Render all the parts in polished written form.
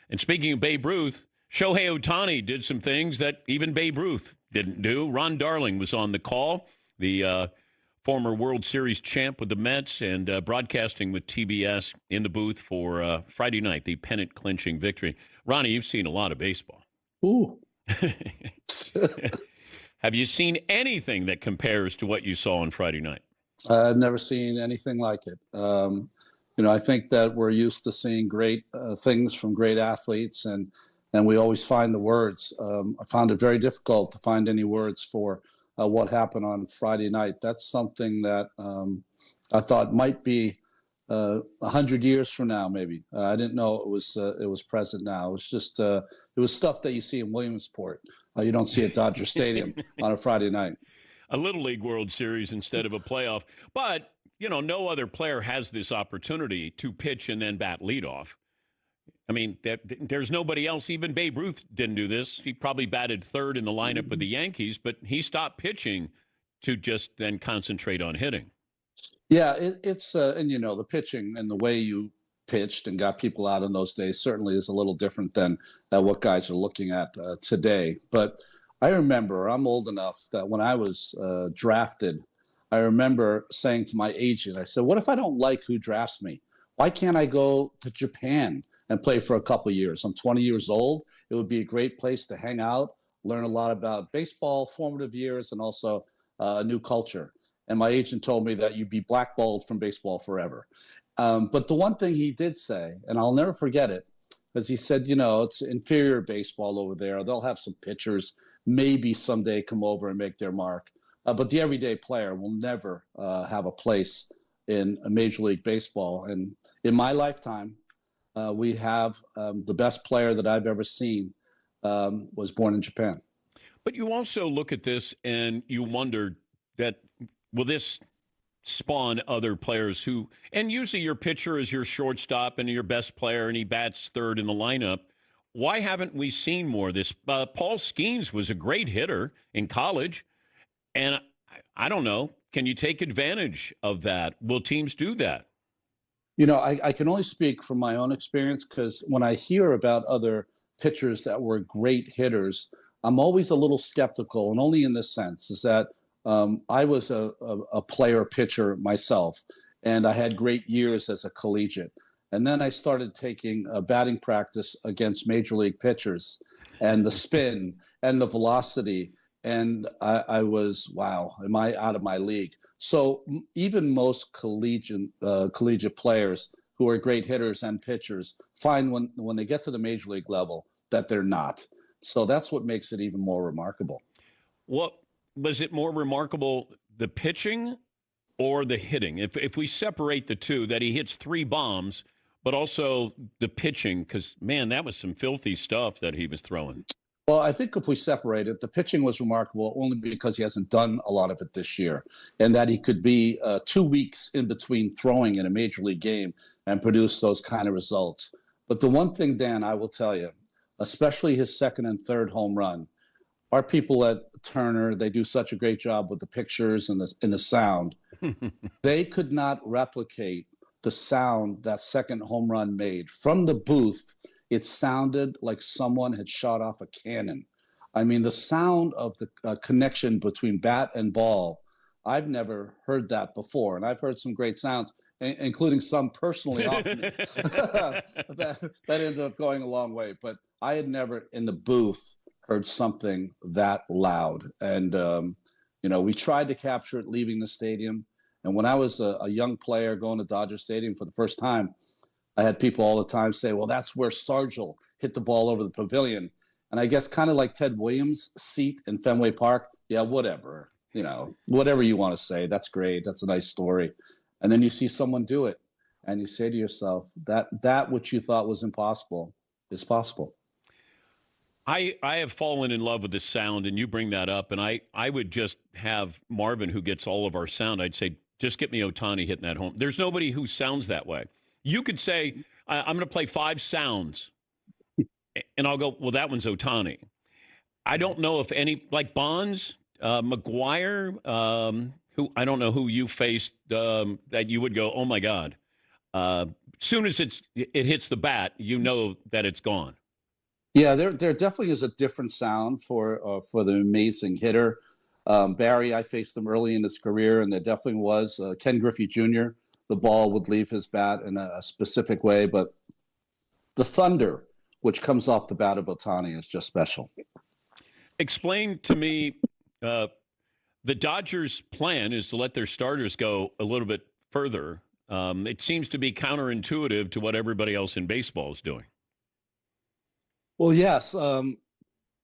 And speaking of Babe Ruth, Shohei Ohtani did some things that even Babe Ruth didn't do. Ron Darling was on the call, the former World Series champ with the Mets, and broadcasting with TBS in the booth for Friday night, the pennant-clinching victory. Ronnie, you've seen a lot of baseball. Ooh. Have you seen anything that compares to what you saw on Friday night? I've never seen anything like it. I think that we're used to seeing great things from great athletes, and we always find the words. I found it very difficult to find any words for what happened on Friday night. That's something that I thought might be 100 years from now, maybe. I didn't know it was present now. It was just it was stuff that you see in Williamsport. You don't see at Dodger Stadium on a Friday night. A Little League World Series instead of a playoff. But, no other player has this opportunity to pitch and then bat leadoff. I mean, there's nobody else. Even Babe Ruth didn't do this. He probably batted third in the lineup with the Yankees, but he stopped pitching to just then concentrate on hitting. Yeah, it's and the pitching and the way you pitched and got people out in those days certainly is a little different than what guys are looking at today. But I remember, I'm old enough that when I was drafted, I remember saying to my agent, I said, what if I don't like who drafts me? Why can't I go to Japan and play for a couple of years? I'm 20 years old. It would be a great place to hang out, learn a lot about baseball, formative years, and also a new culture. And my agent told me that you'd be blackballed from baseball forever. But the one thing he did say, and I'll never forget it, is he said, it's inferior baseball over there. They'll have some pitchers maybe someday come over and make their mark. But the everyday player will never have a place in a Major League Baseball. And in my lifetime, we have the best player that I've ever seen was born in Japan. But you also look at this and you wonder that will this spawn other players who, and usually your pitcher is your shortstop and your best player and he bats third in the lineup. Why haven't we seen more of this? Paul Skeens was a great hitter in college. And I don't know, can you take advantage of that? Will teams do that? I can only speak from my own experience because when I hear about other pitchers that were great hitters, I'm always a little skeptical, and only in this sense is that I was a player pitcher myself, and I had great years as a collegiate. And then I started taking batting practice against major league pitchers, and the spin and the velocity. And I was, wow, am I out of my league? So even most collegiate players who are great hitters and pitchers find when they get to the major league level that they're not. So that's what makes it even more remarkable. What was it more remarkable, the pitching or the hitting? If we separate the two, that he hits 3 bombs, but also the pitching, because, man, that was some filthy stuff that he was throwing. Well, I think if we separate it, the pitching was remarkable only because he hasn't done a lot of it this year, and that he could be 2 weeks in between throwing in a major league game and produce those kind of results. But the one thing, Dan, I will tell you, especially his second and third home run, our people at Turner, they do such a great job with the pictures and the sound. They could not replicate the sound that second home run made. From the booth, it sounded like someone had shot off a cannon. I mean, the sound of the connection between bat and ball, I've never heard that before. And I've heard some great sounds, including some personally off me that ended up going a long way. But I had never in the booth heard something that loud. And, we tried to capture it leaving the stadium. And when I was a young player going to Dodger Stadium for the first time, I had people all the time say, well, that's where Stargell hit the ball over the pavilion. And I guess kind of like Ted Williams' seat in Fenway Park. Yeah, whatever. Whatever you want to say. That's great. That's a nice story. And then you see someone do it. And you say to yourself, that which you thought was impossible is possible. I have fallen in love with the sound, and you bring that up. And I would just have Marvin, who gets all of our sound, I'd say, just get me Ohtani hitting that home. There's nobody who sounds that way. You could say, I'm going to play 5 sounds, and I'll go, well, that one's Ohtani. I don't know if any, like Bonds, McGuire, who I don't know who you faced that you would go, oh, my God. soon as it hits the bat, you know that it's gone. Yeah, there definitely is a different sound for the amazing hitter. Barry, I faced him early in his career, and there definitely was Ken Griffey Jr. The ball would leave his bat in a specific way, but the thunder, which comes off the bat of Ohtani, is just special. Explain to me, the Dodgers' plan is to let their starters go a little bit further. It seems to be counterintuitive to what everybody else in baseball is doing. Well, yes,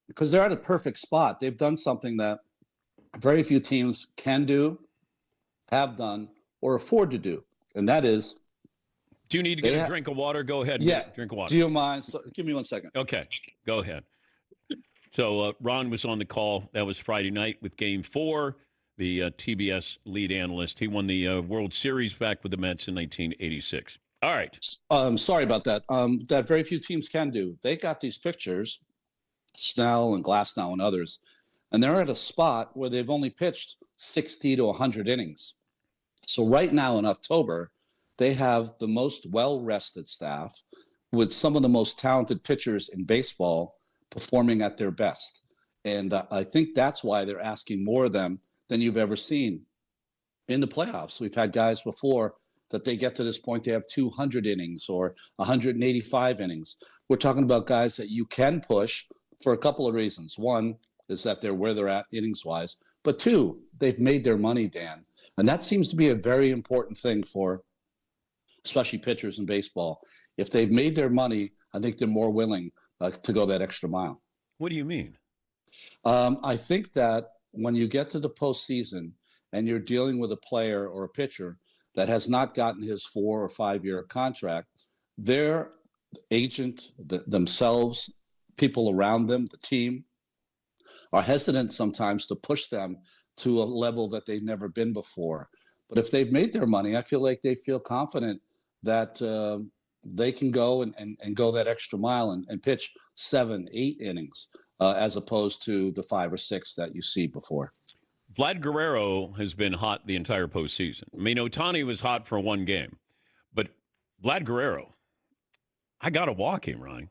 because they're at a perfect spot. They've done something that very few teams can do, have done, or afford to do, and that is. Do you need to get a drink of water? Go ahead. Yeah. Drink of water. Do you mind? So, give me 1 second. Okay. Go ahead. So Ron was on the call. That was Friday night with Game 4. The TBS lead analyst. He won the World Series back with the Mets in 1986. All right. Sorry about that. That very few teams can do. They got these pictures, Snell and Glasnow and others, and they're at a spot where they've only pitched 60 to 100 innings. So right now in October, they have the most well-rested staff with some of the most talented pitchers in baseball performing at their best. And I think that's why they're asking more of them than you've ever seen in the playoffs. We've had guys before that they get to this point, they have 200 innings or 185 innings. We're talking about guys that you can push for a couple of reasons. One is that they're where they're at innings-wise. But two, they've made their money, Dan. And that seems to be a very important thing for especially pitchers in baseball. If they've made their money, I think they're more willing to go that extra mile. What do you mean? I think that when you get to the postseason and you're dealing with a player or a pitcher that has not gotten his 4 or 5 year contract, their agent, themselves, people around them, the team, are hesitant sometimes to push them to a level that they've never been before. But if they've made their money, I feel like they feel confident that they can go and go that extra mile and pitch 7, 8 innings as opposed to the 5 or 6 that you see before. Vlad Guerrero has been hot the entire postseason. I mean, Ohtani was hot for one game, but Vlad Guerrero, I got to walk him, Ryan.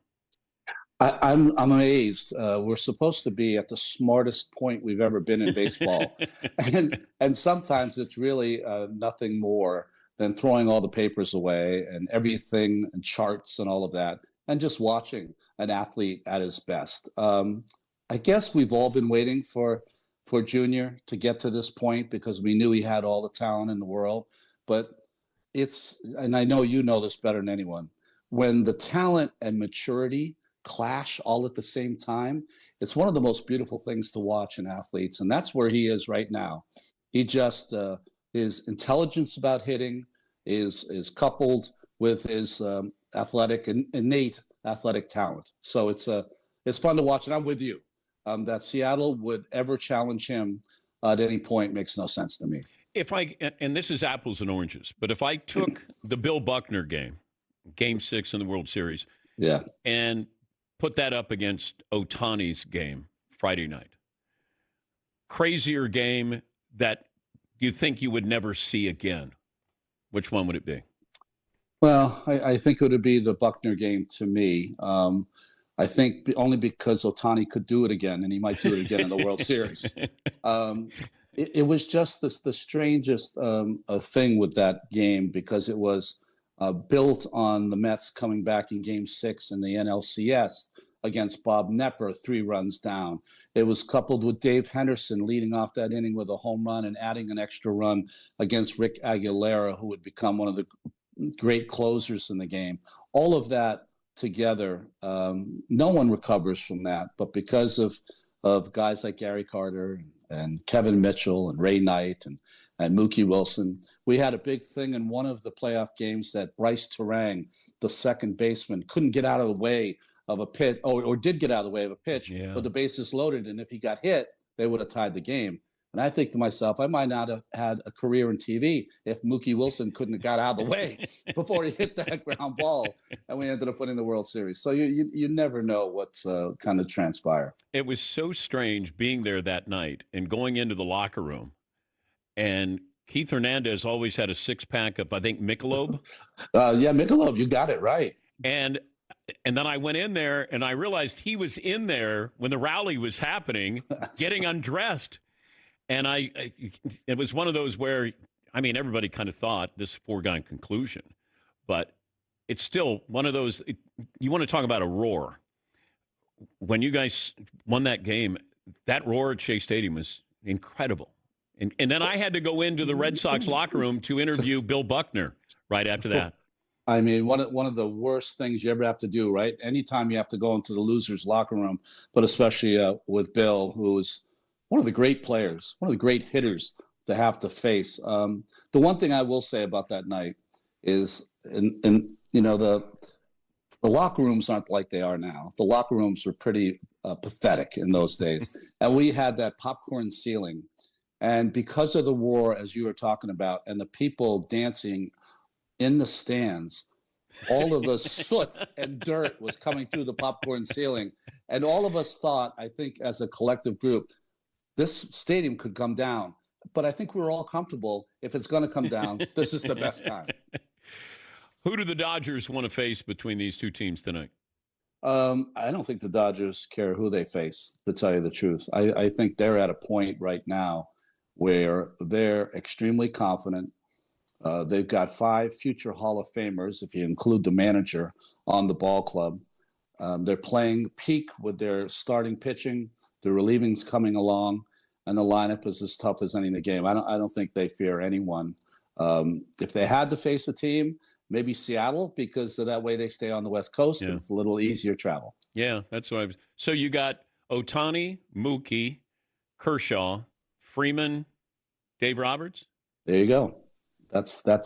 I'm amazed. We're supposed to be at the smartest point we've ever been in baseball, and sometimes it's really nothing more than throwing all the papers away and everything and charts and all of that, and just watching an athlete at his best. I guess we've all been waiting for Junior to get to this point because we knew he had all the talent in the world. But and I know you know this better than anyone, when the talent and maturity clash all at the same time, it's one of the most beautiful things to watch in athletes. And that's where he is right now. He just, his intelligence about hitting is coupled with his innate athletic talent. So it's fun to watch. And I'm with you. That Seattle would ever challenge him at any point makes no sense to me. And this is apples and oranges, but if I took the Bill Buckner game 6 in the World Series, and put that up against Ohtani's game Friday night, crazier game that you think you would never see again, which one would it be? Well, I think it would be the Buckner game to me. I think only because Ohtani could do it again, and he might do it again in the World Series. It was just the strangest thing with that game because it was built on the Mets coming back in Game 6 in the NLCS against Bob Knepper, 3 runs down. It was coupled with Dave Henderson leading off that inning with a home run and adding an extra run against Rick Aguilera, who would become one of the great closers in the game. All of that together, no one recovers from that. But because of guys like Gary Carter and Kevin Mitchell and Ray Knight and Mookie Wilson, we had a big thing in one of the playoff games that Bryce Terang, the second baseman, couldn't get out of the way of a pitch, or did get out of the way of a pitch, but the bases loaded, and if he got hit, they would have tied the game. And I think to myself, I might not have had a career in TV if Mookie Wilson couldn't have got out of the way before he hit that ground ball, and we ended up winning the World Series. So you never know what's kind of transpire. It was so strange being there that night and going into the locker room and Keith Hernandez always had a six-pack of, I think, Michelob. Yeah, Michelob, you got it right. And then I went in there, and I realized he was in there when the rally was happening, getting undressed. And it was one of those where, I mean, everybody kind of thought this foregone conclusion. But it's still one of those, you want to talk about a roar. When you guys won that game, that roar at Shea Stadium was incredible. And then I had to go into the Red Sox locker room to interview Bill Buckner right after that. I mean, one of the worst things you ever have to do, right? Anytime you have to go into the losers' locker room, but especially with Bill, who was one of the great players, one of the great hitters to have to face. The one thing I will say about that night is, the locker rooms aren't like they are now. The locker rooms were pretty pathetic in those days. And we had that popcorn ceiling. And because of the war, as you were talking about, and the people dancing in the stands, all of the soot and dirt was coming through the popcorn ceiling. And all of us thought, I think as a collective group, this stadium could come down. But I think we were all comfortable. If it's going to come down, this is the best time. Who do the Dodgers want to face between these two teams tonight? I don't think the Dodgers care who they face, to tell you the truth. I think they're at a point right now where they're extremely confident. They've got 5 future Hall of Famers, if you include the manager, on the ball club. They're playing peak with their starting pitching. The relieving's coming along, and the lineup is as tough as any in the game. I don't think they fear anyone. If they had to face a team, maybe Seattle, because that way they stay on the West Coast, and it's a little easier travel. Yeah, that's what I was. So you got Ohtani, Mookie, Kershaw, Freeman, Dave Roberts. There you go. That's their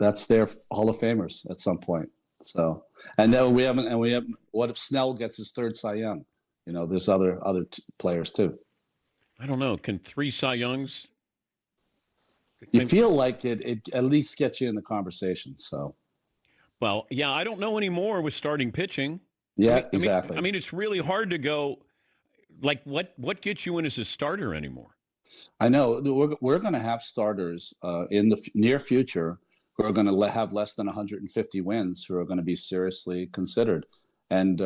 Hall of Famers at some point. So, and then we haven't. What if Snell gets his 3rd Cy Young? There's other players too. I don't know. Can 3 Cy Youngs? You feel like it at least gets you in the conversation. So, well, yeah, I don't know anymore with starting pitching. Yeah, exactly. I mean, it's really hard to go. Like, what gets you in as a starter anymore? I know we're going to have starters in the near future who are going to have less than 150 wins, who are going to be seriously considered, and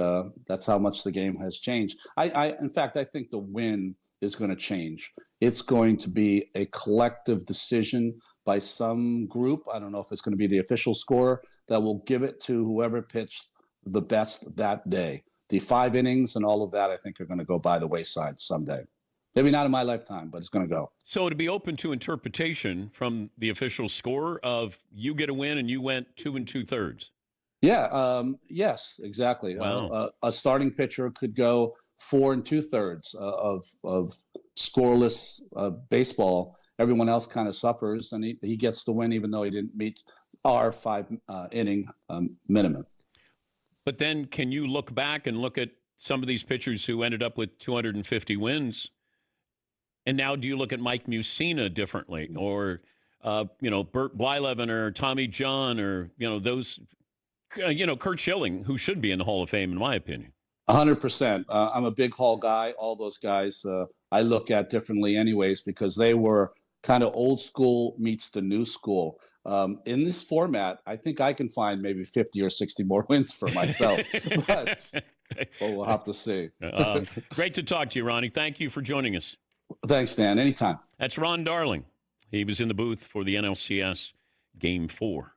that's how much the game has changed. In fact, I think the win is going to change. It's going to be a collective decision by some group. I don't know if it's going to be the official score that will give it to whoever pitched the best that day. The 5 innings and all of that, I think, are going to go by the wayside someday. Maybe not in my lifetime, but it's going to go. So it'd be open to interpretation from the official score of you get a win and you went 2 2/3. Yeah. Yes, exactly. Wow. A starting pitcher could go 4 2/3 of scoreless baseball. Everyone else kind of suffers, and he gets the win even though he didn't meet our 5 inning minimum. But then can you look back and look at some of these pitchers who ended up with 250 wins? And now do you look at Mike Mussina differently, or, Bert Blyleven or Tommy John, or, those, Kurt Schilling, who should be in the Hall of Fame, in my opinion? 100%. I'm a big Hall guy. All those guys I look at differently anyways, because they were kind of old school meets the new school. In this format, I think I can find maybe 50 or 60 more wins for myself. but we'll have to see. Great to talk to you, Ronnie. Thank you for joining us. Thanks, Dan. Anytime. That's Ron Darling. He was in the booth for the NLCS Game 4.